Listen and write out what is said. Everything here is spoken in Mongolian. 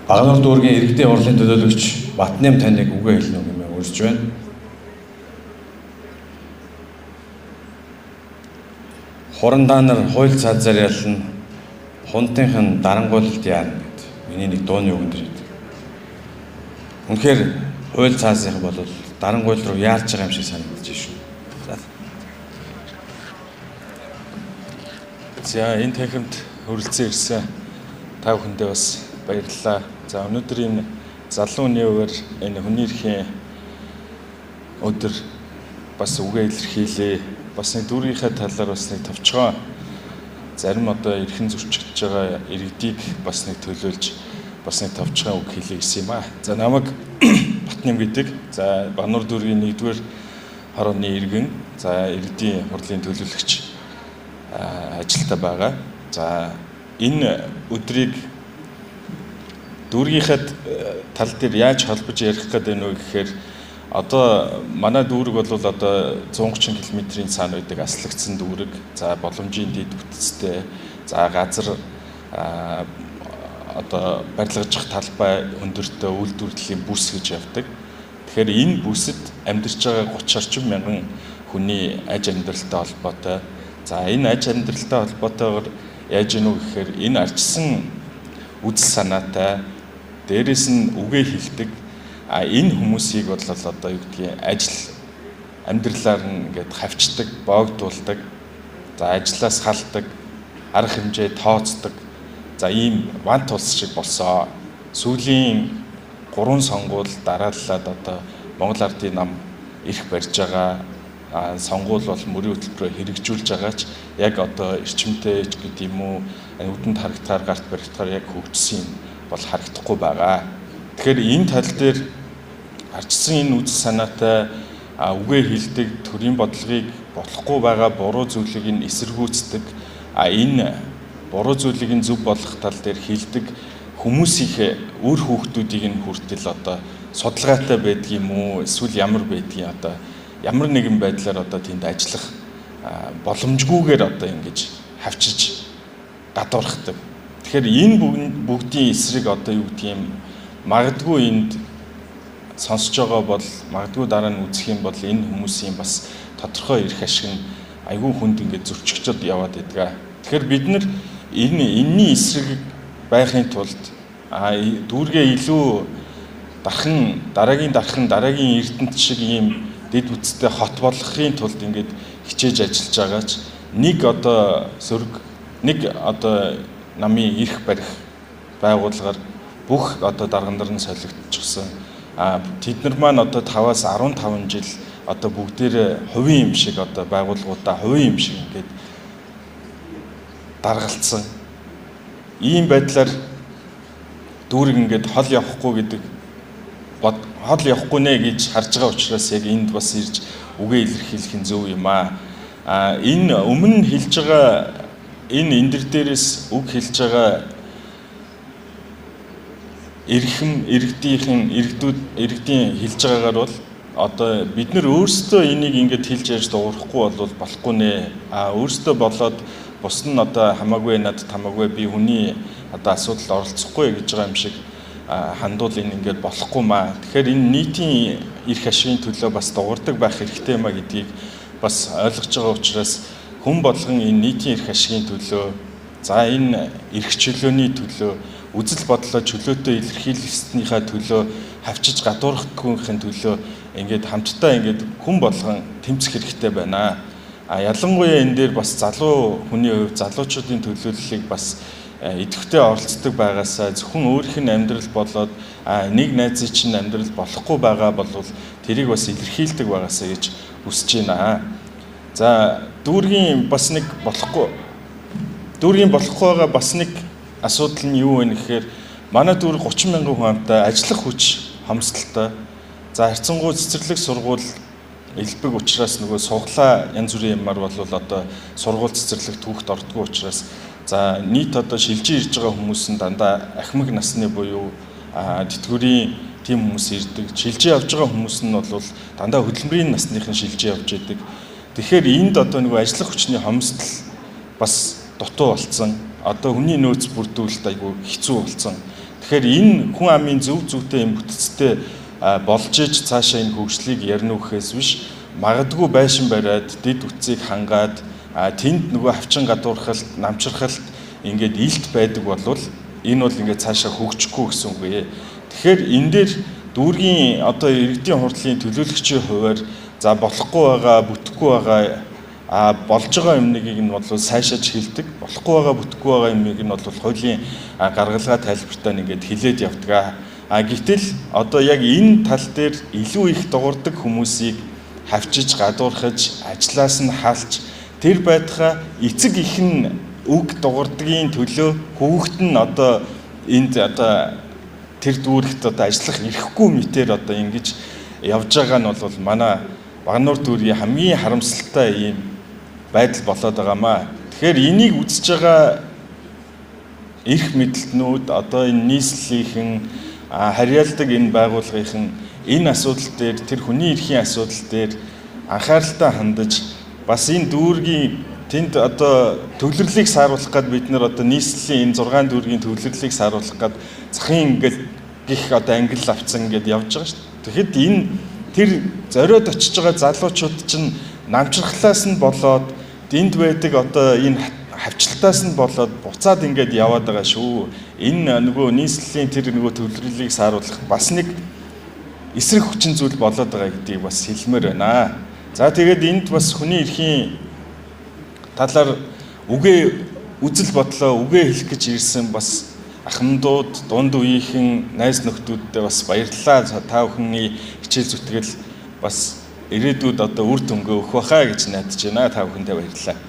Багнуур дүүргийн иргэдийн хурлын төлөөлөгч Батнам таныг үгээ хэлнэ гэмээр урьж байна. Хурандаа нар хууль цаазаар ялна, хунтынхан дарангуйлалт яана гэд миний нэг дууны үгэн дээр. Үнэхээр хууль цаазынх бол дарангуйл руу яарч байгаа юм шиг санагдаж шүү. За энэ танхимд хүрэлцэн ирсэн та бүхэндээ бас баярлалаа. За өнөөдөр энэ залуу нээвэр энэ хүний эрхийн өдөр бас үгээ илэрхийлээ. Бас нэг дүүргийнхээ талаар бас нэг товчгоо зарим одоо эрхэн зөрчигдөж байгаа иргэдийг бас нэг төлөөлж бас нэг товчгоо үг хэлье гэсэн юм аа. За намайг Батнам гэдэг. За Багнуур дүүргийн 1-р хорооны иргэн. За иргэдийн хурлын төлөөлөгч ажилтаа байгаа. За энэ өдрийг дүүргийнхээ тал дээр яаж холбож ярих гэдэг нь вэ гэхээр одоо манай дүүрэг бол одоо 130 км-ийн цаана байдаг аслагдсан дүүрэг. За боломжийн дэд бүтцтэй. За газар одоо барилгажих талбай өндөртөө үйлдвэрлэлийн бүс гэж явдаг. Тэгэхээр энэ бүсэд амьдарч байгаа 30 орчим мянган хүний аж амьдралтай холбоотой. За энэ аж амьдралтай холбоотойгоор яаж гэнэ үү гэхээр энэ арчсан үзэл санаатай дээрээс нь үгээ хэлдэг энэ хүмүүсийг бол одоо юу гэдгийг ажил амьдралаар нь ингээд хавчдаг, боогдуулдаг. За ажлаас халдаг, арга хэмжээ тооцдог. За ийм вант улс шиг болсоо. Сүүлийн 3 сонгуул дарааллаад одоо Монгол Ардын нам ирэх барьж байгаа. Сонгуул бол мөрийн хөтөлбөрөөр хэрэгжүүлж байгаач яг одоо эрчимтэй гэдэг юм уу үдэнд харагдахаар гарт баригдахаар яг хөгжсөн юм бол харагдахгүй байгаа. Тэгэхээр энэ тал дээр арчсан энэ үзэл санаатай үгээ хэлдэг төрийн бодлогыг болохгүй байгаа буруу зүйлийг нь эсэргүүцдэг энэ буруу зүйлийг нь зөв болгох тал дээр хэлдэг хүмүүсийн үр хүүхдүүдийг нь хүртэл одоо судалгаатай байдаг юм уу эсвэл ямар байдгийг одоо ямар нэгэн байдлаар одоо тэнд ажиллах боломжгүйгээр одоо ингэж хавчиж гадуурхдаг. Тэгэхээр энэ бүгдийн эсрэг одоо юу гэдэг юм магадгүй энд сонсож байгаа бол магадгүй дараа нь үзэх юм бол энэ хүмүүсийн бас тодорхой эрх ашиг нь айгүй хүнд ингэж зөрчигчод яваад байдаг. Тэгэхээр бид нар энэний эсрэг байхын тулд дүүргээ илүү дараагийн эрдэнэт шиг ийм дэд бүтцтэй хот болгохын тулд ингэж хичээж ажиллаж байгаач нэг одоо сөрөг нэг одоо намын эрх барих байгууллагаар бүх одоо даргандар нь солигдчихсан. Тэд нар маань одоо 5-аас 15 жил одоо бүгдээрээ хувийн юм шиг одоо байгууллагуудаа хувийн юм шиг ингээд даргалцсан. Ийм байдлаар дүүрэг ингээд хол явахгүй гэдэг хол явахгүй нэ гэж харж байгаа учраас яг энд бас ирж үгээ илэрхийлэх нь зөв юм аа. Энэ өмнө хэлж байгаа энэ эндэр дээрээс үг хэлж байгаа иргэдийн хэлж байгаагаар бол одоо бид нар өөрсдөө энийг ингээд хэлж ярьж дуурахгүй бол болохгүй нэ. Өөрсдөө болоод бус нь одоо хамаагүй надад хамаагүй би хүний одоо асуудалд оролцохгүй гэж байгаа юм шиг хандуул энэ ингээд болохгүй маа. Тэгэхээр энэ нийтийн эрх ашигын төлөө бас дуурдаг байх хэрэгтэй маа гэдгийг бас ойлгож байгаа учраас хүн болгон энэ нийтийн эрх ашигын төлөө за энэ эрх чөлөөний төлөө үзэл бодлоо чөлөөтэй илэрхийлснийхаа төлөө хавчиж гадуурхахын төлөө ингээд хамтдаа ингээд хүн болгон тэмцэх хэрэгтэй байна. Ялангуяа энэ дээр бас залуу хүний хувьд залуучуудын төлөөллийг бас идэвхтэй оролцдог байгаасаа зөвхөн өөрийнх нь амьдрал болоод нэг найзын чинь амьдрал болохгүй байгаа бол тэрийг бас илэрхийлдэг байгаасаа гэж хүсэж байна. За дүүргийн болохгүй байгаа бас нэг асуудал нь юу вэ гэхээр манай дүүрэг 30 мянган хүн амтай ажиллах хүч хомсдолтой. За харьцангуй цэцэрлэг сургууль элбэг учраас нөгөө суглаа янз бүрийн юмар бол одоо сургууль цэцэрлэг түүхт ордгоо учраас за нийт одоо шилжиж ирж байгаа хүмүүс нь дандаа ахмаг насны буюу тэтгэврийн тийм хүмүүс ирдэг. Шилжиж явж байгаа хүмүүс нь бол дандаа хөдөлмөрийн насныхан шилжиж явж идэг. Тэгэхээр энд одоо нөгөө ажиллах хүчний хомсдол бас дутуу болцсон. Одоо хүний нөөц бүрдүүлэлт айгүй хэцүү болцсон. Тэгэхээр энэ хүн амын зөв зүйтэй юм бүтцтэй болж иж цаашаа энэ хөгжлийг ярина уу гэхээс биш магадгүй байшин бариад дэд үтцийг хангаад тэнд нөгөө хавчин гадуурхалт намчрахалт ингээд илт байдаг болвол энэ бол ингээд цаашаа хөгжихгүй гэсэн үг ээ. Тэгэхээр энэ дээр дүүргийн одоо иргэдийн хурлын төлөөлөгчийн хувьар за болохгүй байгаа, бүтэхгүй байгаа болж байгаа юмныг нь бол сайшааж хэлдэг. Болохгүй байгаа, бүтэхгүй байгаа юмыг нь бол хуулийн гаргалгаа тайлбартаа ингээд хилээд явдаг. Гэтэл одоо яг энэ тал дээр илүү их дуурдаг хүмүүсийг хавчиж, гадуурхаж, ажлаас нь хаалж тэр байтугай эцэг ихэн үг дуурдгийн төлөө хүүхэд нь одоо энд одоо тэр дүүрэгт одоо ажиллах ирэхгүй мэтэр одоо ингэж явж байгаа нь бол манай Багнуур дүүргийн хамгийн харамсалтай ийм байдал болоод байгаамаа. Тэгэхээр энийг үзэж байгаа эрх мэдэлтнүүд одоо энэ нийслэлийнхэн харьяалдаг энэ байгууллагын энэ асуудал дээр тэр хүний эрхийн асуудал дээр анхааралтай хандаж бас энэ дүүргийн тэнд одоо төвлөрлийг сааруулах гээд бид нар одоо нийслэлийн энэ 6 дүүргийн төвлөрлийг сааруулах гээд захын ингээд гих одоо ангил авцсан ингээд явж байгаа шүү дээ. Тэгэхэд энэ тэр зориод очиж байгаа залуучууд чинь намчрахлаас нь болоод энд байдаг одоо энэ хавчлалтаас нь болоод буцаад ингээд яваад байгаа шүү. Энэ нөгөө нийслэлийн тэр нөгөө төвлөрлийг сааруулах бас нэг эсрэг хүчин зүйл болоод байгаа гэдгийг бас хэлмээр байна. За тэгээд энд бас хүний эрхийн талаар үгээ үзэл бодлоо үгээ хэлэх гэж ирсэн бас ахмадууд, дунд үеийнхэн найз нөхдүүдтэй бас баярлалаа. Та бүхний хичээл зүтгэл бас ирээдүйд одоо үр дүнгээ өгөх байхаа гэж найдаж байна. Та бүхэндээ баярлалаа.